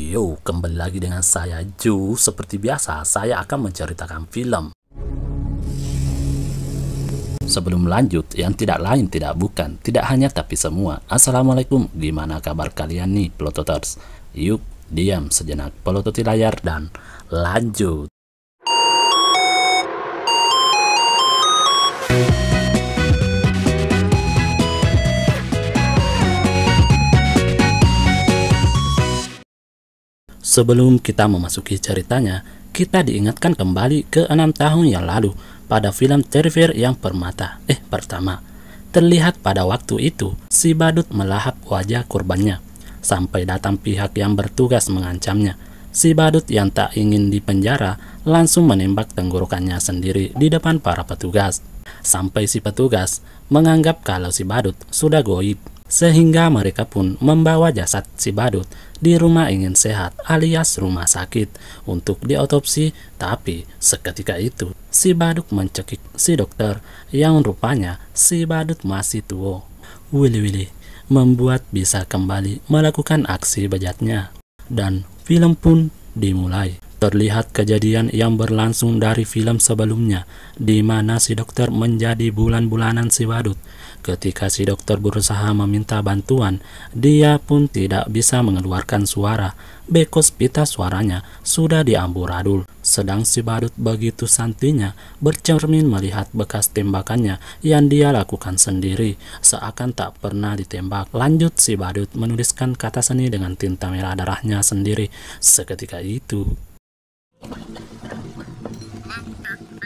Yo, kembali lagi dengan saya Ju. Seperti biasa, saya akan menceritakan film. Sebelum lanjut, yang tidak lain tidak bukan, tidak hanya tapi semua. Assalamualaikum, gimana kabar kalian nih, Plototers? Yuk, diam sejenak, pelototi layar dan lanjut. Sebelum kita memasuki ceritanya, kita diingatkan kembali ke 6 tahun yang lalu pada film Terrifier yang pertama. Terlihat pada waktu itu, si badut melahap wajah korbannya, sampai datang pihak yang bertugas mengancamnya. Si badut yang tak ingin dipenjara langsung menembak tenggorokannya sendiri di depan para petugas. Sampai si petugas menganggap kalau si badut sudah goib, sehingga mereka pun membawa jasad si badut di rumah ingin sehat alias rumah sakit untuk diotopsi. Tapi seketika itu si badut mencekik si dokter yang rupanya si badut masih tua. Wili-wili membuat bisa kembali melakukan aksi bejatnya, dan film pun dimulai. Terlihat kejadian yang berlangsung dari film sebelumnya, di mana si dokter menjadi bulan-bulanan si badut. Ketika si dokter berusaha meminta bantuan, dia pun tidak bisa mengeluarkan suara, because pita suaranya sudah diamburadul. Sedang si badut begitu santinya bercermin melihat bekas tembakannya yang dia lakukan sendiri, seakan tak pernah ditembak. Lanjut, si badut menuliskan kata seni dengan tinta merah darahnya sendiri. Seketika itu, Are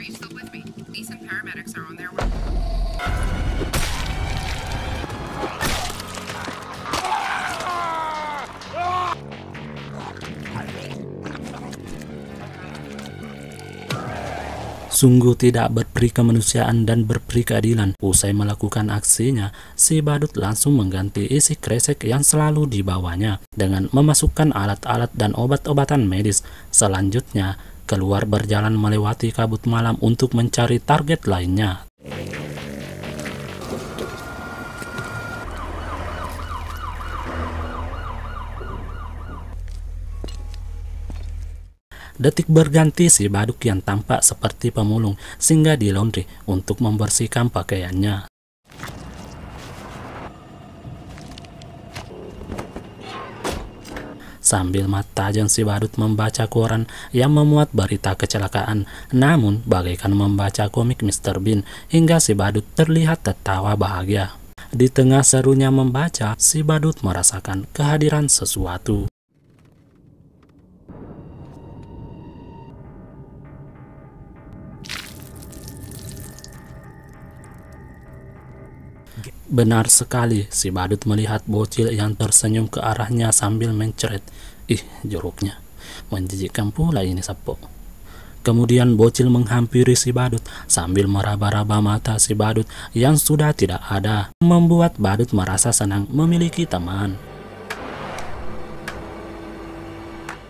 you still with me? Decent paramedics are on their way. sungguh tidak berperi kemanusiaan dan berperi keadilan. Usai melakukan aksinya, si badut langsung mengganti isi kresek yang selalu dibawanya dengan memasukkan alat-alat dan obat-obatan medis. Selanjutnya, keluar berjalan melewati kabut malam untuk mencari target lainnya. Detik berganti, si badut yang tampak seperti pemulung singgah di laundry untuk membersihkan pakaiannya. Sambil mata tajam si badut membaca koran yang memuat berita kecelakaan, namun bagaikan membaca komik Mr. Bean, hingga si badut terlihat tertawa bahagia. Di tengah serunya membaca, si badut merasakan kehadiran sesuatu. Benar sekali, si badut melihat bocil yang tersenyum ke arahnya sambil mencret. Ih, joroknya. Menjijikkan pula ini sapo. Kemudian bocil menghampiri si badut sambil meraba-raba mata si badut yang sudah tidak ada, membuat badut merasa senang memiliki teman.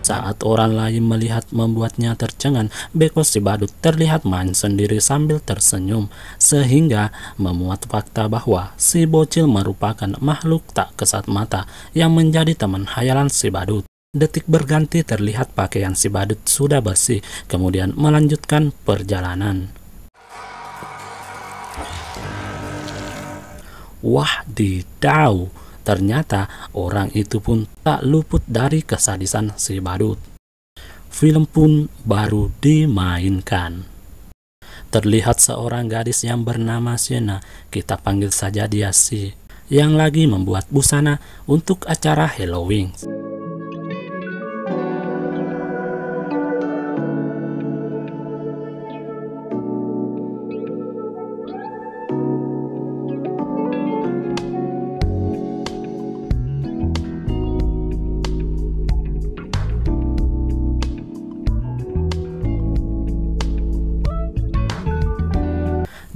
Saat orang lain melihat membuatnya tercengang, because si badut terlihat main sendiri sambil tersenyum, sehingga memuat fakta bahwa si bocil merupakan makhluk tak kesat mata yang menjadi teman hayalan si badut. Detik berganti, terlihat pakaian si badut sudah bersih, kemudian melanjutkan perjalanan. Wah, didau! Ternyata orang itu pun tak luput dari kesadisan si badut. Film pun baru dimainkan. Terlihat seorang gadis yang bernama Sienna, kita panggil saja dia Si, yang lagi membuat busana untuk acara Halloween.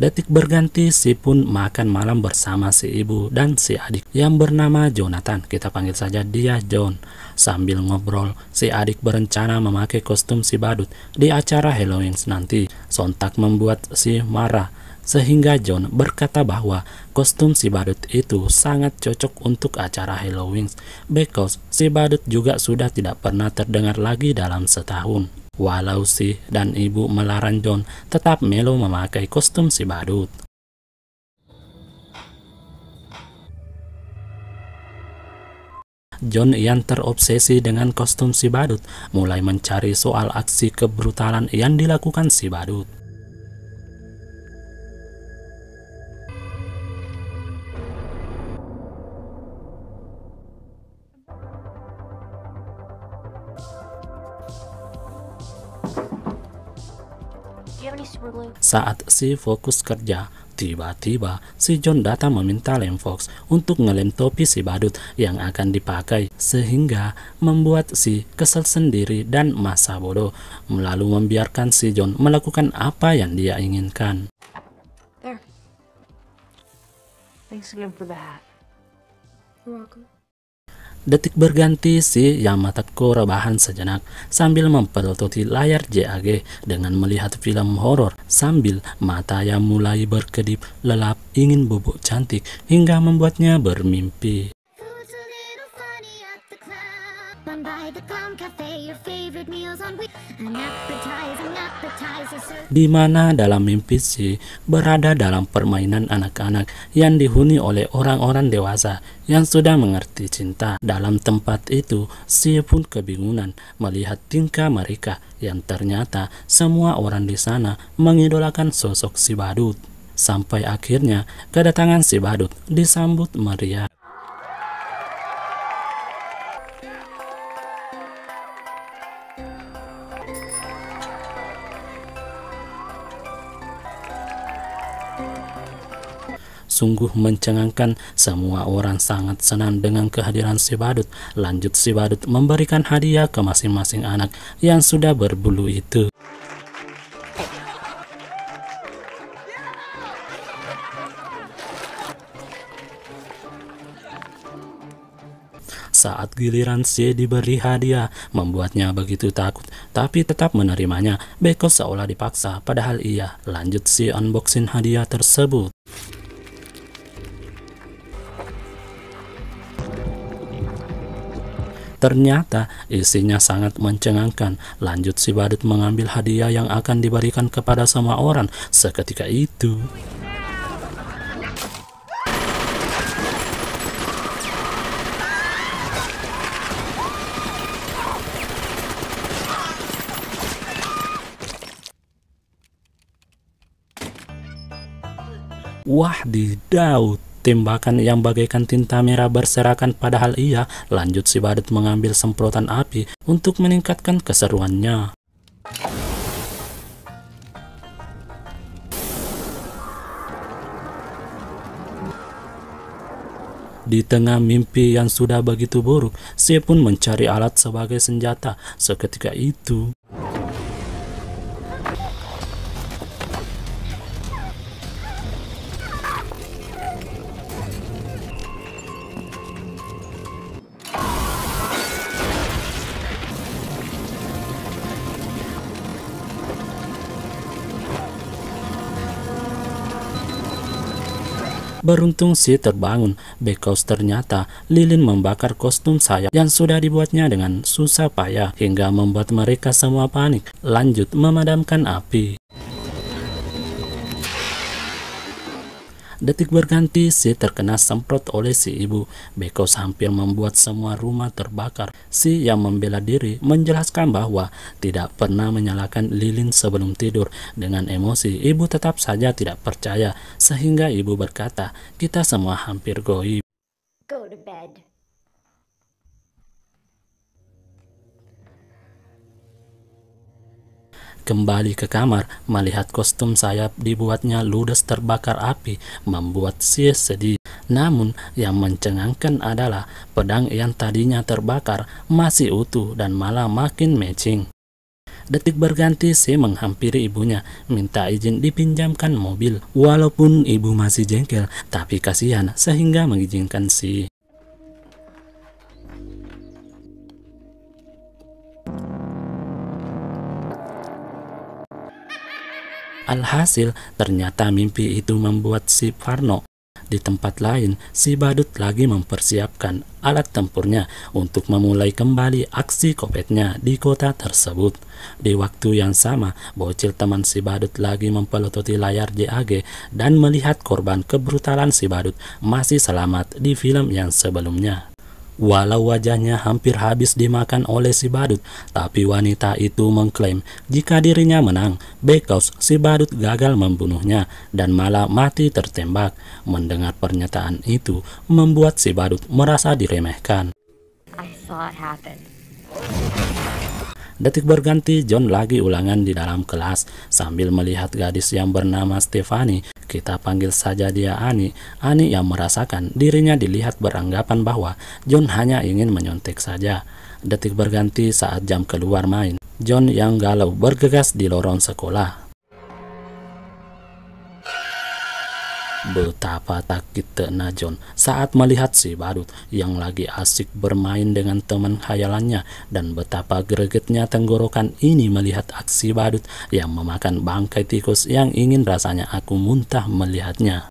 Detik berganti, si pun makan malam bersama si ibu dan si adik yang bernama Jonathan, kita panggil saja dia John. Sambil ngobrol, si adik berencana memakai kostum si badut di acara Halloween nanti. Sontak membuat si marah Sehingga John berkata bahwa kostum si badut itu sangat cocok untuk acara Halloween, because si badut juga sudah tidak pernah terdengar lagi dalam setahun. Walau si dan ibu melarang John, tetap Melo memakai kostum si badut. John yang terobsesi dengan kostum si badut mulai mencari soal aksi kebrutalan yang dilakukan si badut. Saat si fokus kerja, tiba-tiba si John datang meminta lem Fox untuk ngelem topi si badut yang akan dipakai, sehingga membuat si kesel sendiri dan masa bodoh, lalu membiarkan si John melakukan apa yang dia inginkan. There. Thanks again for the hat. You're welcome. Detik berganti si Yamato rebahan sejenak sambil mempelototi layar JAG dengan melihat film horor sambil matanya mulai berkedip lelap ingin bubuk cantik hingga membuatnya bermimpi. Di mana dalam mimpi si berada dalam permainan anak-anak yang dihuni oleh orang-orang dewasa yang sudah mengerti cinta. Dalam tempat itu, si pun kebingungan melihat tingkah mereka yang ternyata semua orang di sana mengidolakan sosok si badut. Sampai akhirnya kedatangan si badut disambut meriah. Sungguh mencengangkan, semua orang sangat senang dengan kehadiran si badut. Lanjut si badut memberikan hadiah ke masing-masing anak yang sudah berbulu itu. Saat giliran si diberi hadiah, membuatnya begitu takut, tapi tetap menerimanya. Beko seolah dipaksa, padahal ia. Lanjut si unboxing hadiah tersebut. Ternyata isinya sangat mencengangkan. Lanjut si badut mengambil hadiah yang akan diberikan kepada semua orang seketika itu. Wahdidaw! Tembakan yang bagaikan tinta merah berserakan padahal ia. Lanjut si badut mengambil semprotan api untuk meningkatkan keseruannya. Di tengah mimpi yang sudah begitu buruk, si pun mencari alat sebagai senjata seketika itu. Beruntung si terbangun, because ternyata lilin membakar kostum sayap yang sudah dibuatnya dengan susah payah hingga membuat mereka semua panik. Lanjut memadamkan api. Detik berganti, si terkena semprot oleh si ibu. Bekos hampir membuat semua rumah terbakar. Si yang membela diri menjelaskan bahwa tidak pernah menyalakan lilin sebelum tidur. Dengan emosi, ibu tetap saja tidak percaya, sehingga ibu berkata, "Kita semua hampir goib." Go to bed. Kembali ke kamar, melihat kostum sayap dibuatnya ludes terbakar api, membuat si sedih. Namun, yang mencengangkan adalah pedang yang tadinya terbakar masih utuh dan malah makin matching. Detik berganti, si menghampiri ibunya, minta izin dipinjamkan mobil. Walaupun ibu masih jengkel, tapi kasihan sehingga mengizinkan si. Alhasil, ternyata mimpi itu membuat si Parno. Di tempat lain, si badut lagi mempersiapkan alat tempurnya untuk memulai kembali aksi kopetnya di kota tersebut. Di waktu yang sama, bocil teman si badut lagi mempelototi layar JAG dan melihat korban kebrutalan si badut masih selamat di film yang sebelumnya. Walau wajahnya hampir habis dimakan oleh si badut, tapi wanita itu mengklaim jika dirinya menang because si badut gagal membunuhnya dan malah mati tertembak. Mendengar pernyataan itu membuat si badut merasa diremehkan. I saw it happen. Detik berganti, John lagi ulangan di dalam kelas sambil melihat gadis yang bernama Stephanie. Kita panggil saja dia Ani. Ani yang merasakan dirinya dilihat beranggapan bahwa John hanya ingin menyontek saja. Detik berganti saat jam keluar main. John yang galau bergegas di lorong sekolah. Betapa takutnya John saat melihat si badut yang lagi asik bermain dengan teman khayalannya, dan betapa gregetnya tenggorokan ini melihat aksi badut yang memakan bangkai tikus yang ingin rasanya aku muntah melihatnya.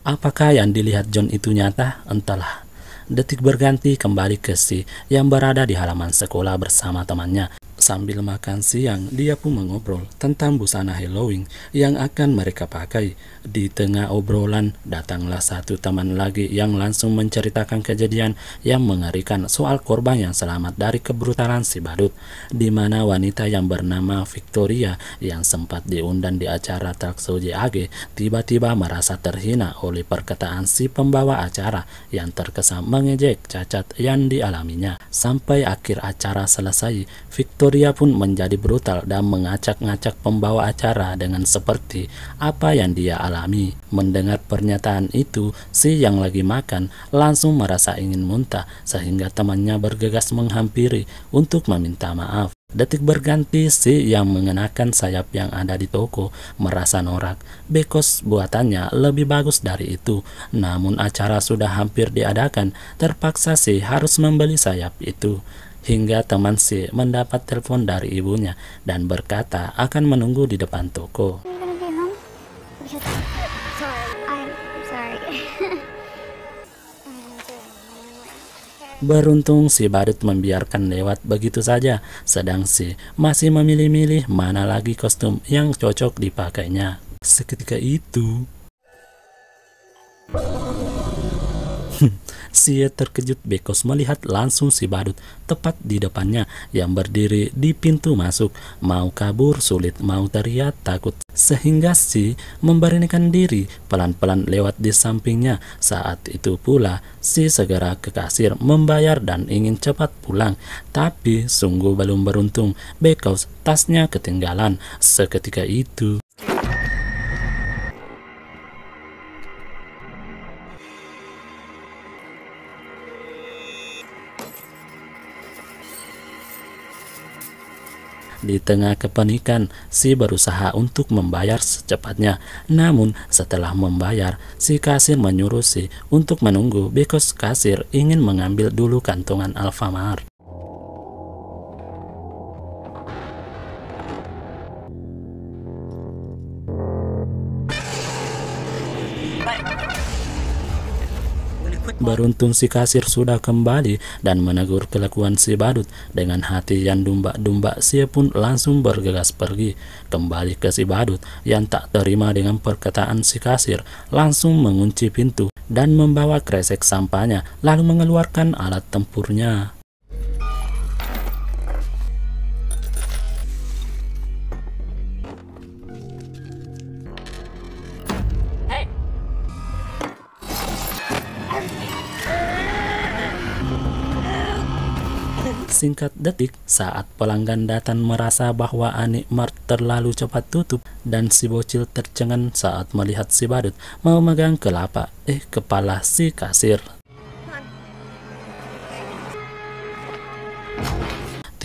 Apakah yang dilihat John itu nyata? Entahlah. Detik berganti kembali ke Si yang berada di halaman sekolah bersama temannya. Sambil makan siang, dia pun mengobrol tentang busana Halloween yang akan mereka pakai. Di tengah obrolan, datanglah satu teman lagi yang langsung menceritakan kejadian yang mengerikan soal korban yang selamat dari kebrutalan si badut, di mana wanita yang bernama Victoria yang sempat diundang di acara talk show JAG tiba-tiba merasa terhina oleh perkataan si pembawa acara yang terkesan mengejek cacat yang dialaminya. Sampai akhir acara selesai, Victoria pun menjadi brutal dan mengacak-ngacak pembawa acara dengan seperti apa yang dia alami. Mendengar pernyataan itu, si yang lagi makan langsung merasa ingin muntah sehingga temannya bergegas menghampiri untuk meminta maaf. Detik berganti, si yang mengenakan sayap yang ada di toko merasa norak because buatannya lebih bagus dari itu. Namun acara sudah hampir diadakan, terpaksa si harus membeli sayap itu. Hingga teman si mendapat telepon dari ibunya dan berkata akan menunggu di depan toko. Are you gonna be home? I'm sorry. Beruntung si badut membiarkan lewat begitu saja, sedang si masih memilih-milih mana lagi kostum yang cocok dipakainya. Seketika itu, si terkejut because melihat langsung si badut tepat di depannya yang berdiri di pintu masuk. Mau kabur sulit, mau teriak takut, sehingga si memberanikan diri pelan-pelan lewat di sampingnya. Saat itu pula si segera ke kasir membayar dan ingin cepat pulang, tapi sungguh belum beruntung because tasnya ketinggalan. Seketika itu di tengah kepanikan, si berusaha untuk membayar secepatnya. Namun setelah membayar, si kasir menyuruh si untuk menunggu because kasir ingin mengambil dulu kantongan Alfamart. Beruntung si kasir sudah kembali dan menegur kelakuan si badut. Dengan hati yang dumba-dumba, si pun langsung bergegas pergi. Kembali ke si badut yang tak terima dengan perkataan si kasir, langsung mengunci pintu dan membawa kresek sampahnya lalu mengeluarkan alat tempurnya. Singkat detik, saat pelanggan datang merasa bahwa Animart terlalu cepat tutup dan si bocil tercengang saat melihat si badut mau megang kepala si kasir.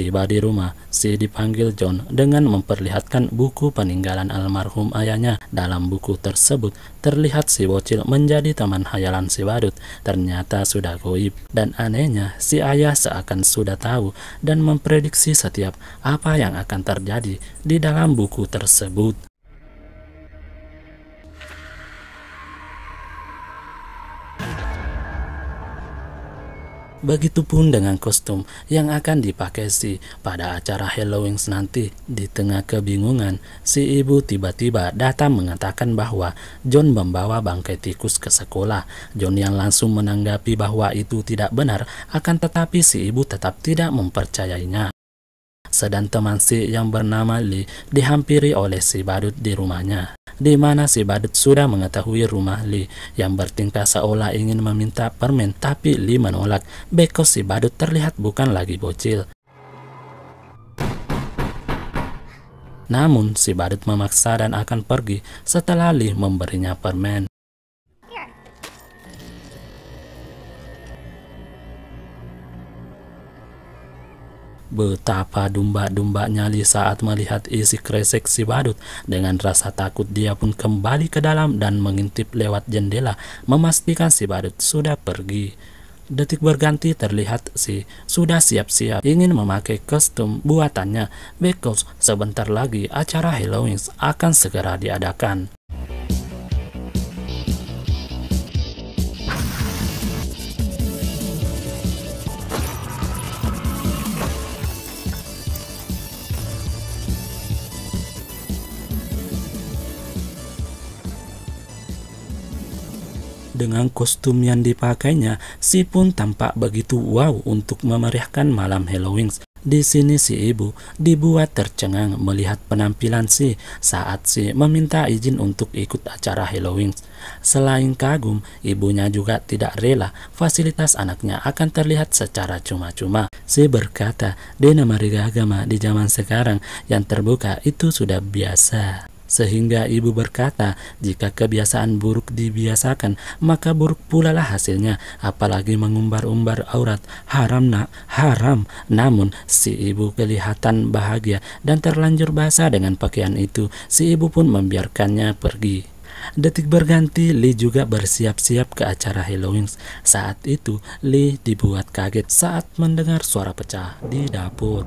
Tiba di rumah, si dipanggil John dengan memperlihatkan buku peninggalan almarhum ayahnya. Dalam buku tersebut, terlihat si bocil menjadi teman hayalan si badut. Ternyata sudah goib. Dan anehnya, si ayah seakan sudah tahu dan memprediksi setiap apa yang akan terjadi di dalam buku tersebut. Begitupun dengan kostum yang akan dipakai si pada acara Halloween nanti. Di tengah kebingungan, si ibu tiba-tiba datang mengatakan bahwa John membawa bangkai tikus ke sekolah. John yang langsung menanggapi bahwa itu tidak benar, akan tetapi si ibu tetap tidak mempercayainya. Sedang teman si yang bernama Lee dihampiri oleh si badut di rumahnya, di mana si badut sudah mengetahui rumah Lee yang bertingkah seolah ingin meminta permen, tapi Lee menolak because si badut terlihat bukan lagi bocil. Namun si badut memaksa dan akan pergi setelah Lee memberinya permen. Betapa domba-dombanya Lee saat melihat isi kresek si badut. Dengan rasa takut dia pun kembali ke dalam dan mengintip lewat jendela, memastikan si badut sudah pergi. Detik berganti terlihat si sudah siap-siap ingin memakai kostum buatannya because sebentar lagi acara Halloween akan segera diadakan. Dengan kostum yang dipakainya, si pun tampak begitu wow untuk memeriahkan malam Halloween. Di sini si ibu dibuat tercengang melihat penampilan si saat si meminta izin untuk ikut acara Halloween. Selain kagum, ibunya juga tidak rela fasilitas anaknya akan terlihat secara cuma-cuma. Si berkata, di negara agama di zaman sekarang yang terbuka itu sudah biasa. Sehingga ibu berkata, jika kebiasaan buruk dibiasakan, maka buruk pula lah hasilnya. Apalagi mengumbar-umbar aurat. Haram nak, haram. Namun, si ibu kelihatan bahagia dan terlanjur basah dengan pakaian itu. Si ibu pun membiarkannya pergi. Detik berganti, Lee juga bersiap-siap ke acara Halloween. Saat itu, Lee dibuat kaget saat mendengar suara pecah di dapur.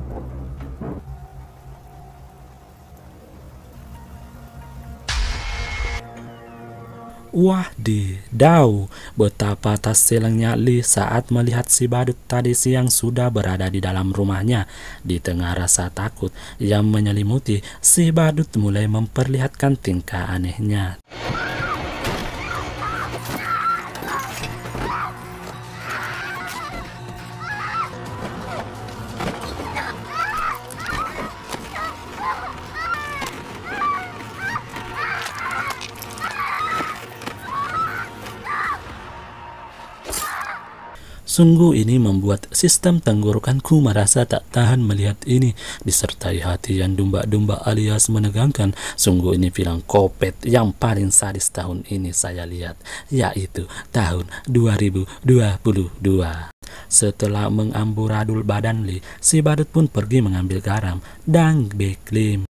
Wadidaw, betapa tas silangnya Lee saat melihat si badut tadi siang sudah berada di dalam rumahnya. Di tengah rasa takut yang menyelimuti, si badut mulai memperlihatkan tingkah anehnya. Sungguh ini membuat sistem tenggorokanku merasa tak tahan melihat ini, disertai hati yang domba-domba alias menegangkan. Sungguh ini film kopet yang paling sadis tahun ini saya lihat, yaitu tahun 2022. Setelah mengamburadul badan Lee, si badut pun pergi mengambil garam dan beklim.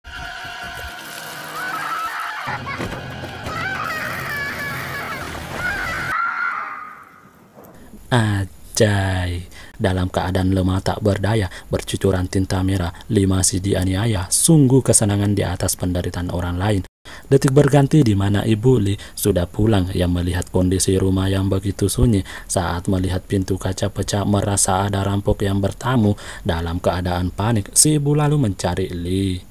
Dalam keadaan lemah tak berdaya, bercucuran tinta merah, Lee masih dianiaya. Sungguh kesenangan di atas penderitaan orang lain. Detik berganti di mana ibu Lee sudah pulang yang melihat kondisi rumah yang begitu sunyi. Saat melihat pintu kaca pecah merasa ada rampok yang bertamu. Dalam keadaan panik, si ibu lalu mencari Lee.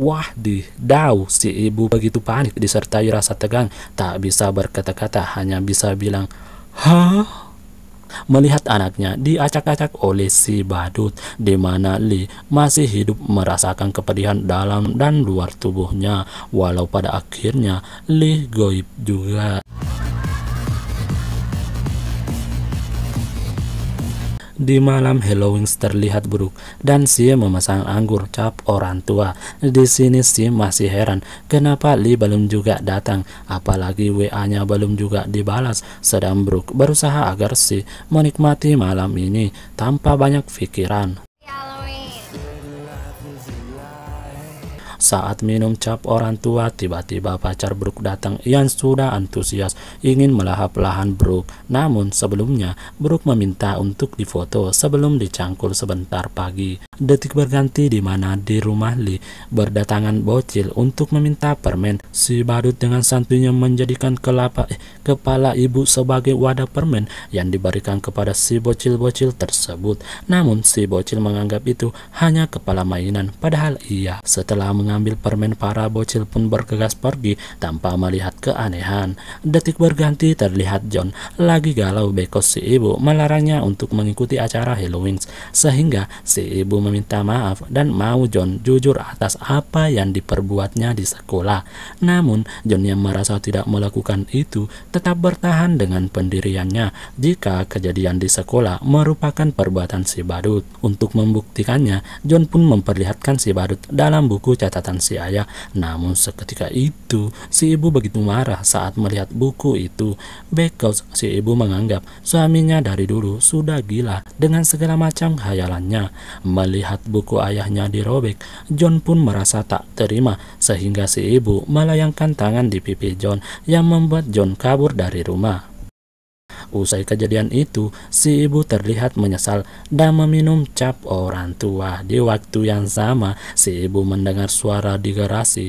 Wadidaw, si ibu begitu panik disertai rasa tegang, tak bisa berkata-kata, hanya bisa bilang, "Hah?" Melihat anaknya diacak-acak oleh si badut, di mana Lee masih hidup merasakan kepedihan dalam dan luar tubuhnya, walau pada akhirnya Lee goib juga. Di malam Halloween terlihat Brooke dan Si memesan anggur cap orang tua. Di sini Si masih heran kenapa Lee belum juga datang, apalagi WA-nya belum juga dibalas. Sedang Brooke berusaha agar Si menikmati malam ini tanpa banyak pikiran. Saat minum cap orang tua, tiba-tiba pacar Brooke datang yang sudah antusias ingin melahap lahan Brooke. Namun sebelumnya, Brooke meminta untuk difoto sebelum dicangkul sebentar pagi. Detik berganti di mana di rumah Lee berdatangan bocil untuk meminta permen. Si badut dengan santuinya menjadikan kepala ibu sebagai wadah permen yang diberikan kepada si bocil-bocil tersebut. Namun si bocil menganggap itu hanya kepala mainan, padahal iya. Setelah mengambil permen, para bocil pun bergegas pergi tanpa melihat keanehan. Detik berganti terlihat John lagi galau because si ibu melarangnya untuk mengikuti acara Halloween, sehingga si ibu meminta maaf dan mau John jujur atas apa yang diperbuatnya di sekolah. Namun John yang merasa tidak melakukan itu tetap bertahan dengan pendiriannya jika kejadian di sekolah merupakan perbuatan si badut. Untuk membuktikannya, John pun memperlihatkan si badut dalam buku catatan si ayah. Namun seketika itu si ibu begitu marah saat melihat buku itu because si ibu menganggap suaminya dari dulu sudah gila dengan segala macam khayalannya. Melihat buku ayahnya dirobek, John pun merasa tak terima sehingga si ibu melayangkan tangan di pipi John yang membuat John kabur dari rumah. Usai kejadian itu, si ibu terlihat menyesal dan meminum cap orang tua. Di waktu yang sama, si ibu mendengar suara di garasi.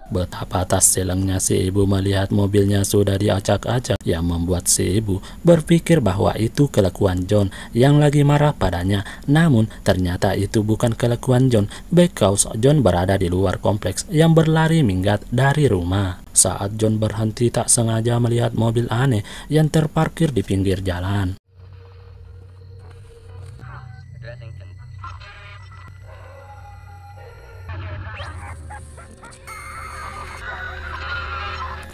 Betapa tas selengnya si ibu melihat mobilnya sudah diacak-acak, yang membuat si ibu berpikir bahwa itu kelakuan John yang lagi marah padanya. Namun ternyata itu bukan kelakuan John because John berada di luar kompleks yang berlari minggat dari rumah. Saat John berhenti, tak sengaja melihat mobil aneh yang terparkir di pinggir jalan.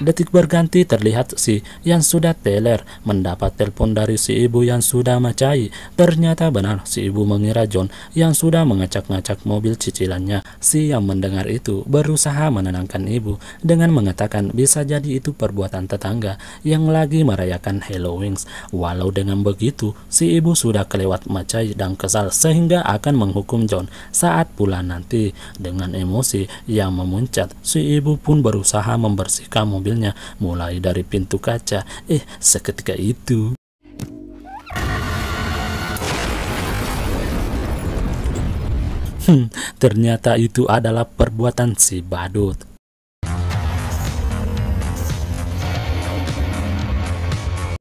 Detik berganti terlihat Si yang sudah teler mendapat telepon dari si ibu yang sudah macai. Ternyata benar, si ibu mengira John yang sudah mengacak-ngacak mobil cicilannya. Si yang mendengar itu berusaha menenangkan ibu dengan mengatakan bisa jadi itu perbuatan tetangga yang lagi merayakan Halloween. Walau dengan begitu, si ibu sudah kelewat macai dan kesal sehingga akan menghukum John saat pulang nanti. Dengan emosi yang memuncak, si ibu pun berusaha membersihkan mobil mulai dari pintu kaca. Seketika itu ternyata itu adalah perbuatan si badut.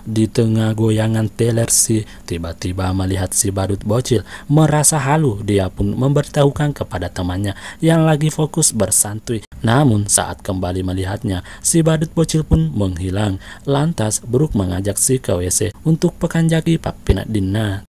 Di tengah goyangan teler, Si tiba-tiba melihat si badut bocil. Merasa halu, dia pun memberitahukan kepada temannya yang lagi fokus bersantui. Namun saat kembali melihatnya, si badut bocil pun menghilang. Lantas Brooke mengajak Si ke WC untuk pekan jagi papinat dina.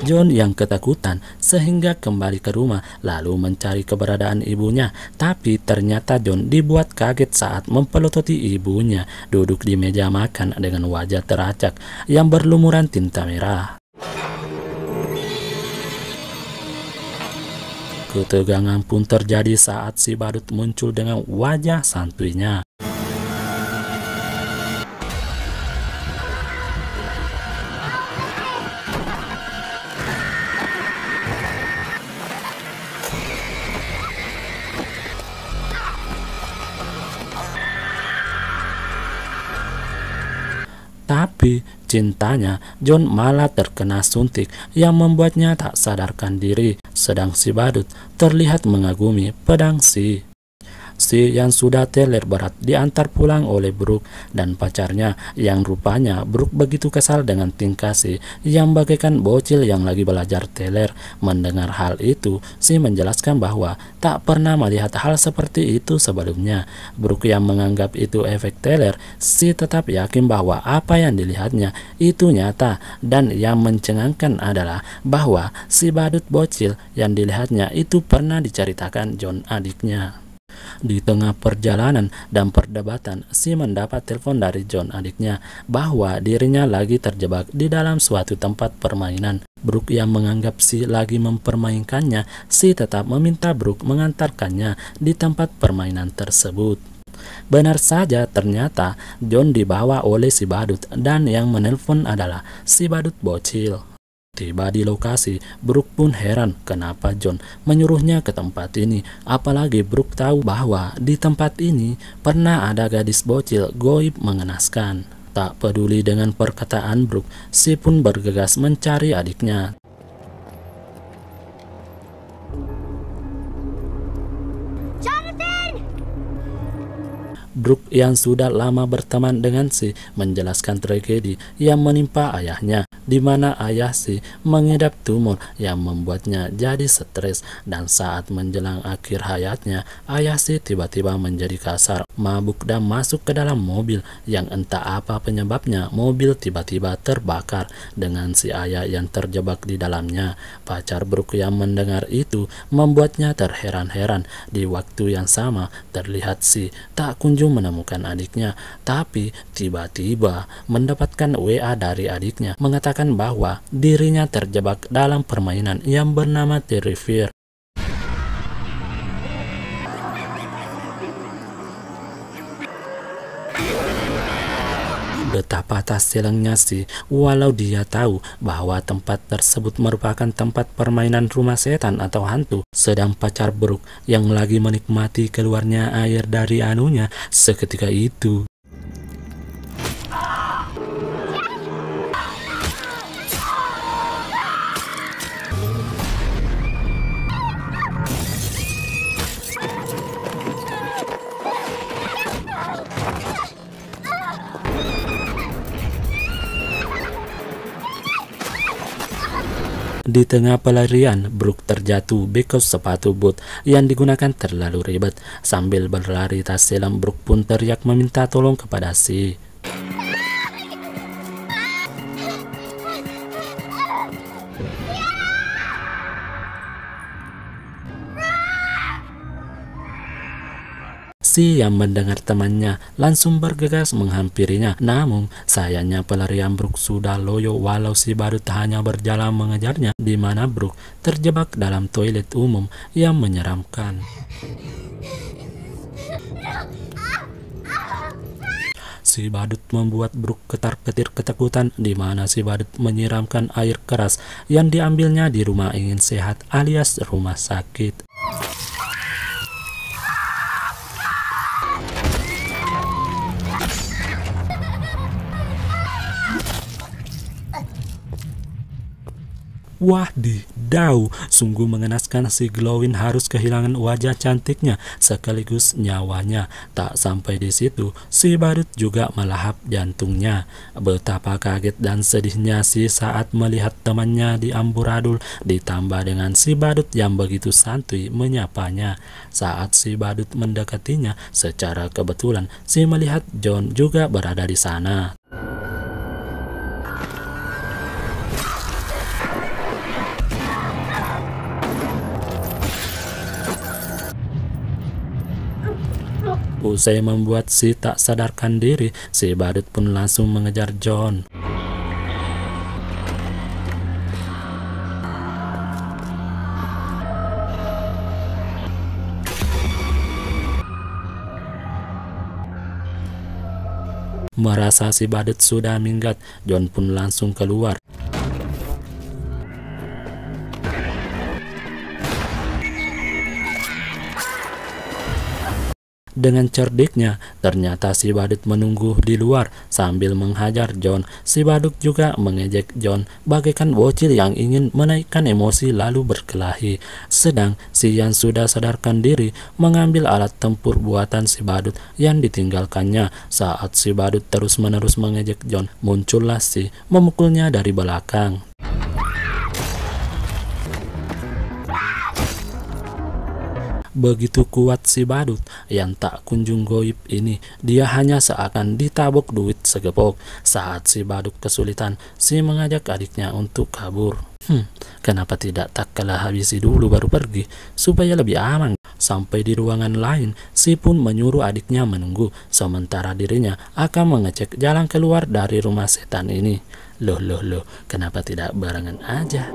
John yang ketakutan sehingga kembali ke rumah lalu mencari keberadaan ibunya. Tapi ternyata John dibuat kaget saat mempelototi ibunya duduk di meja makan dengan wajah teracak yang berlumuran tinta merah. Ketegangan pun terjadi saat si badut muncul dengan wajah santuinya. Tapi cintanya, John malah terkena suntik yang membuatnya tak sadarkan diri. Sedang si badut terlihat mengagumi pedang Si. Si yang sudah teler berat diantar pulang oleh Brooke dan pacarnya yang rupanya Brooke begitu kesal dengan tingkah si yang bagaikan bocil yang lagi belajar teler. Mendengar hal itu, si menjelaskan bahwa tak pernah melihat hal seperti itu sebelumnya. Brooke yang menganggap itu efek teler, si tetap yakin bahwa apa yang dilihatnya itu nyata, dan yang mencengangkan adalah bahwa si badut bocil yang dilihatnya itu pernah diceritakan John adiknya. Di tengah perjalanan dan perdebatan, si mendapat telepon dari John adiknya bahwa dirinya lagi terjebak di dalam suatu tempat permainan. Brooke yang menganggap si lagi mempermainkannya, si tetap meminta Brooke mengantarkannya di tempat permainan tersebut. Benar saja, ternyata John dibawa oleh si badut dan yang menelpon adalah si badut bocil. Tiba di lokasi, Brooke pun heran kenapa John menyuruhnya ke tempat ini. Apalagi Brooke tahu bahwa di tempat ini pernah ada gadis bocil goib mengenaskan. Tak peduli dengan perkataan Brooke, si pun bergegas mencari adiknya. Brooke yang sudah lama berteman dengan si menjelaskan tragedi yang menimpa ayahnya, di mana ayah si mengidap tumor yang membuatnya jadi stres, dan saat menjelang akhir hayatnya, ayah si tiba-tiba menjadi kasar, mabuk dan masuk ke dalam mobil yang entah apa penyebabnya mobil tiba-tiba terbakar dengan si ayah yang terjebak di dalamnya. Pacar Brooke yang mendengar itu membuatnya terheran-heran. Di waktu yang sama terlihat si tak kunjung menemukan adiknya, tapi tiba-tiba mendapatkan WA dari adiknya mengatakan bahwa dirinya terjebak dalam permainan yang bernama Terrifier. Betapa tak silangnya sih, walau dia tahu bahwa tempat tersebut merupakan tempat permainan rumah setan atau hantu, sedang pacar Brooke yang lagi menikmati keluarnya air dari anunya seketika itu. Di tengah pelarian, Brooke terjatuh because sepatu boot yang digunakan terlalu ribet. Sambil berlari tak silam, Brooke pun teriak meminta tolong kepada si. Si yang mendengar temannya langsung bergegas menghampirinya. Namun sayangnya pelarian Brooke sudah loyo walau si badut hanya berjalan mengejarnya, di mana Brooke terjebak dalam toilet umum yang menyeramkan. Si badut membuat Brooke ketar-ketir ketakutan, di mana si badut menyiramkan air keras yang diambilnya di rumah ingin sehat alias rumah sakit. Wadidaw, sungguh mengenaskan. Si Glowin harus kehilangan wajah cantiknya sekaligus nyawanya. Tak sampai di situ, si badut juga melahap jantungnya. Betapa kaget dan sedihnya si saat melihat temannya diamburadul, ditambah dengan si badut yang begitu santuy menyapanya. Saat si badut mendekatinya, secara kebetulan si melihat John juga berada di sana. Usai membuat si tak sadarkan diri, si badut pun langsung mengejar John. Merasa si badut sudah minggat, John pun langsung keluar. Dengan cerdiknya, ternyata si badut menunggu di luar sambil menghajar John. Si badut juga mengejek John bagaikan bocil yang ingin menaikkan emosi lalu berkelahi. Sedang si Yan sudah sadarkan diri mengambil alat tempur buatan si badut yang ditinggalkannya. Saat si badut terus-menerus mengejek John, muncullah si memukulnya dari belakang. Begitu kuat si badut yang tak kunjung goib ini, dia hanya seakan ditabok duit segepok. Saat si badut kesulitan, si mengajak adiknya untuk kabur. Kenapa tidak tak kalah habisi dulu baru pergi, supaya lebih aman. Sampai di ruangan lain, si pun menyuruh adiknya menunggu, sementara dirinya akan mengecek jalan keluar dari rumah setan ini. Loh, kenapa tidak barengan aja?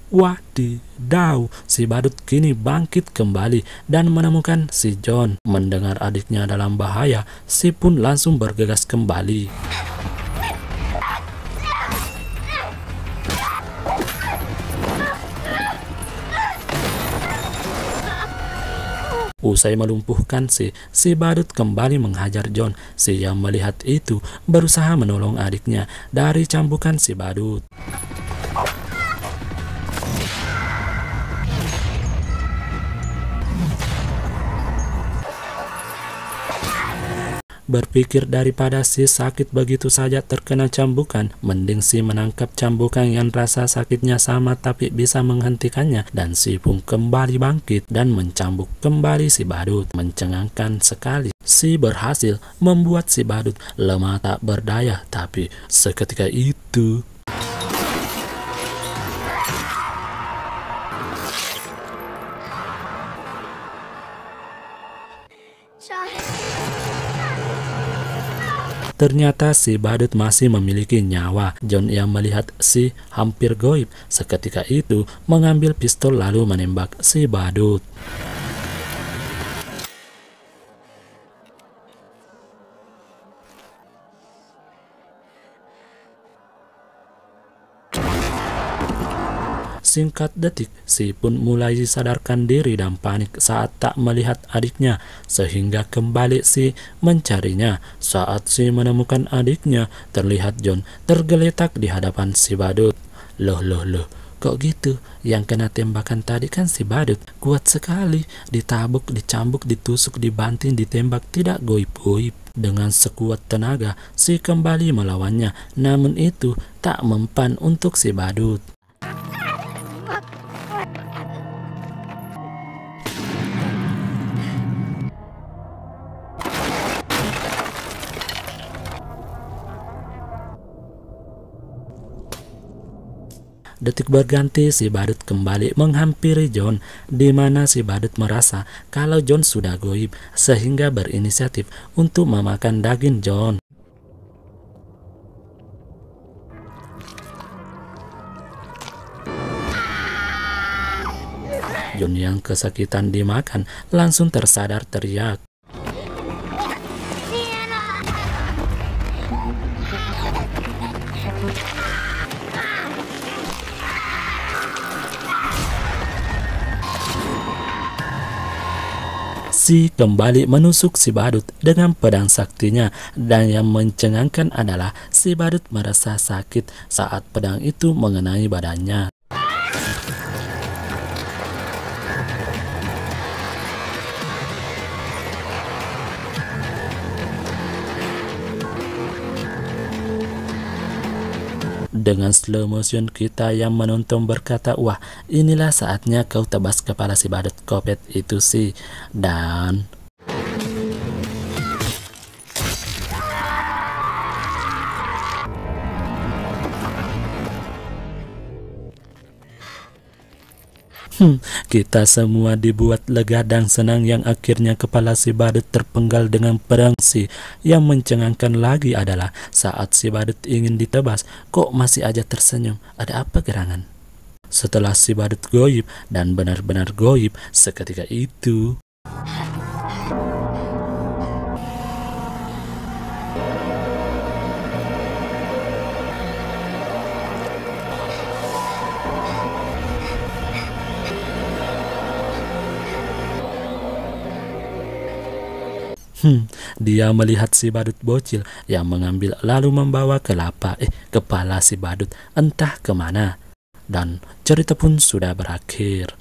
Wadidaw, si badut kini bangkit kembali dan menemukan si John. Mendengar adiknya dalam bahaya, si pun langsung bergegas kembali. Usai melumpuhkan si badut kembali menghajar John. Si yang melihat itu berusaha menolong adiknya dari cambukan si badut. Berpikir daripada si sakit begitu saja terkena cambukan, mending si menangkap cambukan yang rasa sakitnya sama tapi bisa menghentikannya. Dan si pun kembali bangkit dan mencambuk kembali si badut. Mencengangkan sekali, si berhasil membuat si badut lemah tak berdaya. Tapi seketika itu ternyata si badut masih memiliki nyawa. John yang melihat si hampir goib seketika itu mengambil pistol lalu menembak si badut. Singkat detik, si pun mulai sadarkan diri dan panik saat tak melihat adiknya, sehingga kembali si mencarinya. Saat si menemukan adiknya, terlihat John tergeletak di hadapan si badut. Loh, kok gitu? Yang kena tembakan tadi kan si badut. Kuat sekali, ditabuk, dicambuk, ditusuk, dibanting, ditembak, tidak goib-goib. Dengan sekuat tenaga, si kembali melawannya, namun itu tak mempan untuk si badut. Detik berganti, si badut kembali menghampiri John, di mana si badut merasa kalau John sudah goib, sehingga berinisiatif untuk memakan daging John. John yang kesakitan dimakan langsung tersadar teriak. Si kembali menusuk si badut dengan pedang saktinya, dan yang mencengangkan adalah si badut merasa sakit saat pedang itu mengenai badannya. Dengan slow motion, kita yang menonton berkata, wah, inilah saatnya kau tebas kepala si badut kopet itu sih. Dan kita semua dibuat lega dan senang yang akhirnya kepala si badut terpenggal dengan pedang. Si yang mencengangkan lagi adalah saat si badut ingin ditebas, kok masih aja tersenyum. Ada apa gerangan? Setelah si badut goib dan benar-benar goib, seketika itu Dia melihat si badut bocil yang mengambil lalu membawa kepala si badut entah kemana. Dan cerita pun sudah berakhir.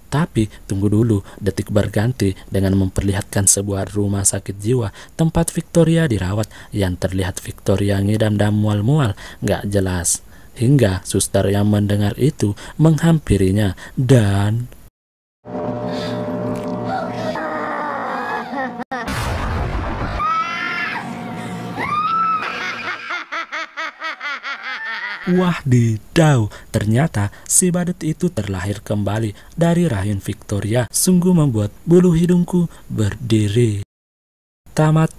Tapi tunggu dulu, detik berganti dengan memperlihatkan sebuah rumah sakit jiwa tempat Victoria dirawat, yang terlihat Victoria ngidam dan mual-mual gak jelas. Hingga suster yang mendengar itu menghampirinya dan wadidaw, ternyata si badut itu terlahir kembali dari rahim Victoria. Sungguh membuat bulu hidungku berdiri. Tamat.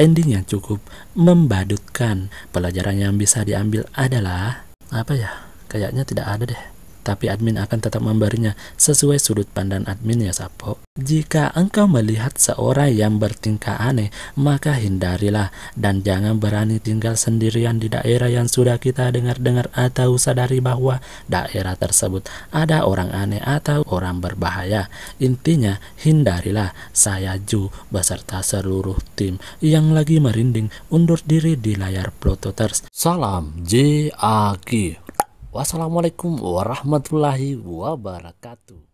Ending yang cukup membadutkan. Pelajaran yang bisa diambil adalah apa ya? Kayaknya tidak ada deh. Tapi admin akan tetap memberinya sesuai sudut pandang admin ya Sapo. Jika engkau melihat seorang yang bertingkah aneh, maka hindarilah dan jangan berani tinggal sendirian di daerah yang sudah kita dengar-dengar atau sadari bahwa daerah tersebut ada orang aneh atau orang berbahaya. Intinya hindarilah. Saya Ju beserta seluruh tim yang lagi merinding undur diri di layar Plototers. Salam JAG. Wassalamualaikum warahmatullahi wabarakatuh.